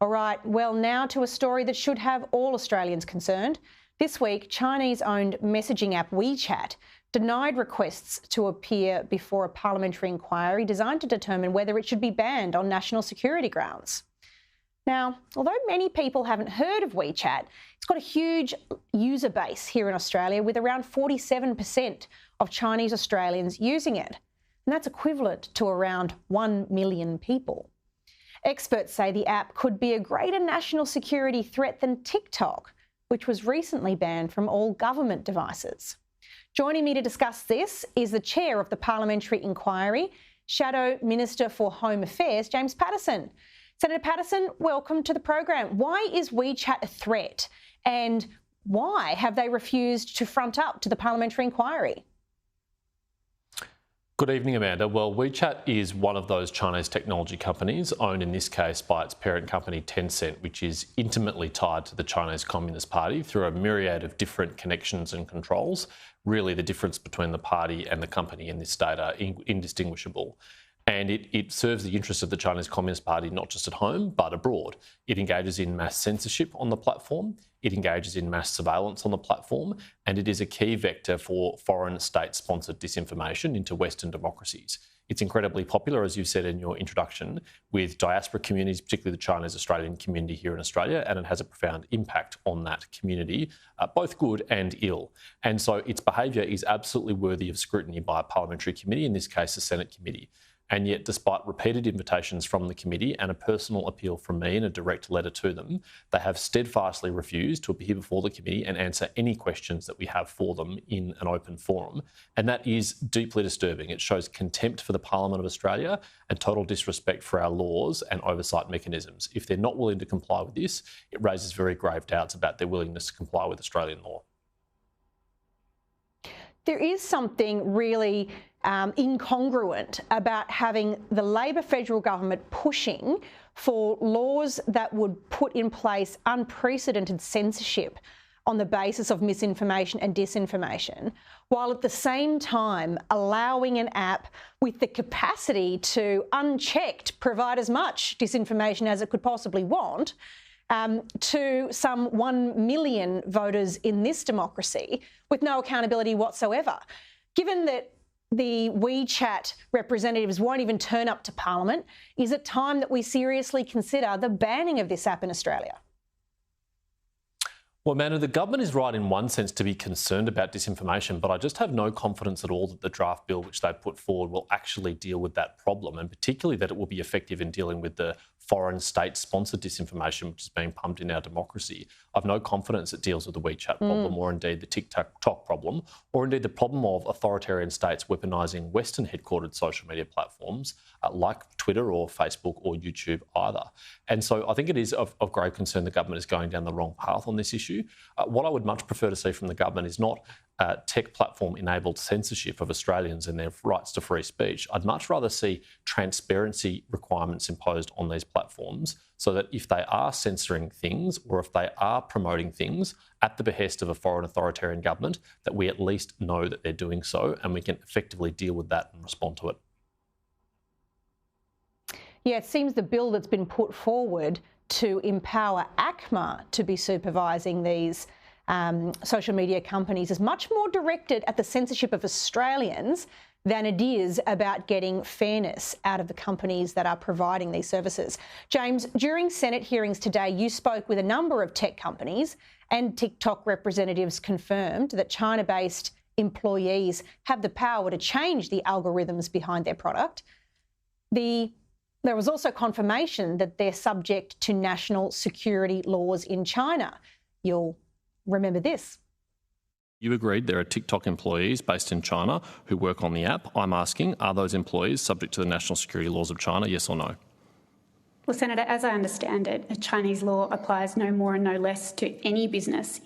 All right, well, now to a story that should have all Australians concerned. This week, Chinese-owned messaging app WeChat denied requests to appear before a parliamentary inquiry designed to determine whether it should be banned on national security grounds. Now, although many people haven't heard of WeChat, it's got a huge user base here in Australia with around 47% of Chinese Australians using it. And that's equivalent to around 1 million people. Experts say the app could be a greater national security threat than TikTok, which was recently banned from all government devices. Joining me to discuss this is the chair of the Parliamentary Inquiry, Shadow Minister for Home Affairs, James Paterson. Senator Paterson, welcome to the program. Why is WeChat a threat, and why have they refused to front up to the Parliamentary Inquiry? Good evening, Amanda. Well, WeChat is one of those Chinese technology companies owned in this case by its parent company Tencent, which is intimately tied to the Chinese Communist Party through a myriad of different connections and controls. Really, the difference between the party and the company in this state are indistinguishable. And it serves the interests of the Chinese Communist Party not just at home, but abroad. It engages in mass censorship on the platform, it engages in mass surveillance on the platform, and it is a key vector for foreign state-sponsored disinformation into Western democracies. It's incredibly popular, as you said in your introduction, with diaspora communities, particularly the Chinese Australian community here in Australia, and it has a profound impact on that community, both good and ill. And so its behaviour is absolutely worthy of scrutiny by a parliamentary committee, in this case, the Senate committee. And yet, despite repeated invitations from the committee and a personal appeal from me in a direct letter to them, they have steadfastly refused to appear before the committee and answer any questions that we have for them in an open forum. And that is deeply disturbing. It shows contempt for the Parliament of Australia and total disrespect for our laws and oversight mechanisms. If they're not willing to comply with this, it raises very grave doubts about their willingness to comply with Australian law. There is something really incongruent about having the Labor federal government pushing for laws that would put in place unprecedented censorship on the basis of misinformation and disinformation, while at the same time allowing an app with the capacity to unchecked provide as much disinformation as it could possibly want to some 1 million voters in this democracy with no accountability whatsoever. Given that the WeChat representatives won't even turn up to Parliament, is it time that we seriously consider the banning of this app in Australia? Well, Amanda, the government is right in one sense to be concerned about disinformation, but I just have no confidence at all that the draft bill which they put forward will actually deal with that problem, and particularly that it will be effective in dealing with the foreign state-sponsored disinformation which is being pumped in our democracy. I've no confidence it deals with the WeChat problem or indeed the TikTok problem, or indeed the problem of authoritarian states weaponising Western-headquartered social media platforms like Twitter or Facebook or YouTube either. And so I think it is of grave concern the government is going down the wrong path on this issue. What I would much prefer to see from the government is not tech platform-enabled censorship of Australians and their rights to free speech. I'd much rather see transparency requirements imposed on these platforms so that if they are censoring things or if they are promoting things at the behest of a foreign authoritarian government, that we at least know that they're doing so and we can effectively deal with that and respond to it. Yeah, it seems the bill that's been put forward to empower ACMA to be supervising these social media companies is much more directed at the censorship of Australians than it is about getting fairness out of the companies that are providing these services. James, during Senate hearings today, you spoke with a number of tech companies and TikTok representatives confirmed that China-based employees have the power to change the algorithms behind their product. There was also confirmation that they're subject to national security laws in China. You'll remember this. You agreed there are TikTok employees based in China who work on the app. I'm asking, are those employees subject to the national security laws of China, yes or no? Well, Senator, as I understand it, Chinese law applies no more and no less to any business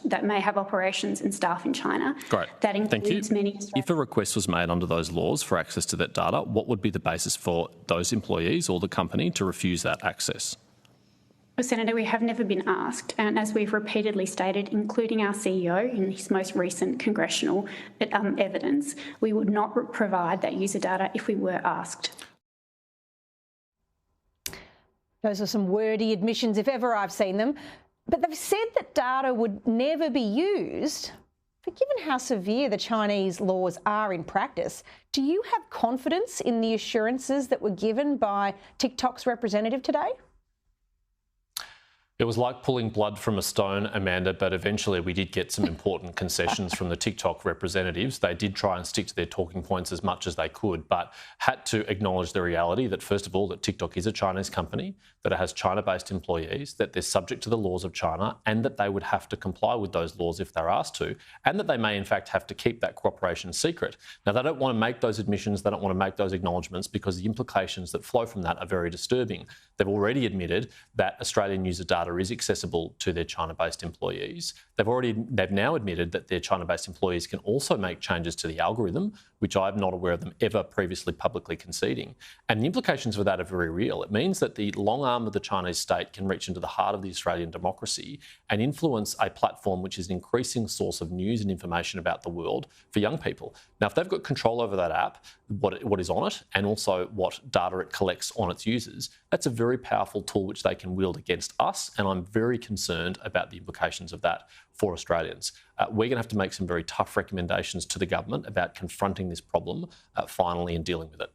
that may have operations and staff in China. Great. That includes many. If a request was made under those laws for access to that data, what would be the basis for those employees or the company to refuse that access? Well, Senator, we have never been asked, and as we've repeatedly stated, including our CEO in his most recent congressional evidence, we would not provide that user data if we were asked. Those are some wordy admissions if ever I've seen them. But they've said that data would never be used. But given how severe the Chinese laws are in practice, do you have confidence in the assurances that were given by TikTok's representative today? It was like pulling blood from a stone, Amanda, but eventually we did get some important concessions from the TikTok representatives. They did try and stick to their talking points as much as they could, but had to acknowledge the reality that, first of all, that TikTok is a Chinese company, that it has China-based employees, that they're subject to the laws of China, and that they would have to comply with those laws if they're asked to, and that they may in fact have to keep that cooperation secret. Now, they don't want to make those admissions, they don't want to make those acknowledgements because the implications that flow from that are very disturbing. They've already admitted that Australian user data is accessible to their China-based employees. They've now admitted that their China-based employees can also make changes to the algorithm, which I'm not aware of them ever previously publicly conceding. And the implications for that are very real. It means that the long arm of the Chinese state can reach into the heart of the Australian democracy and influence a platform which is an increasing source of news and information about the world for young people. Now, if they've got control over that app, what is on it, and also what data it collects on its users, that's a very powerful tool which they can wield against us, and I'm very concerned about the implications of that for Australians. We're going to have to make some very tough recommendations to the government about confronting this problem finally and dealing with it.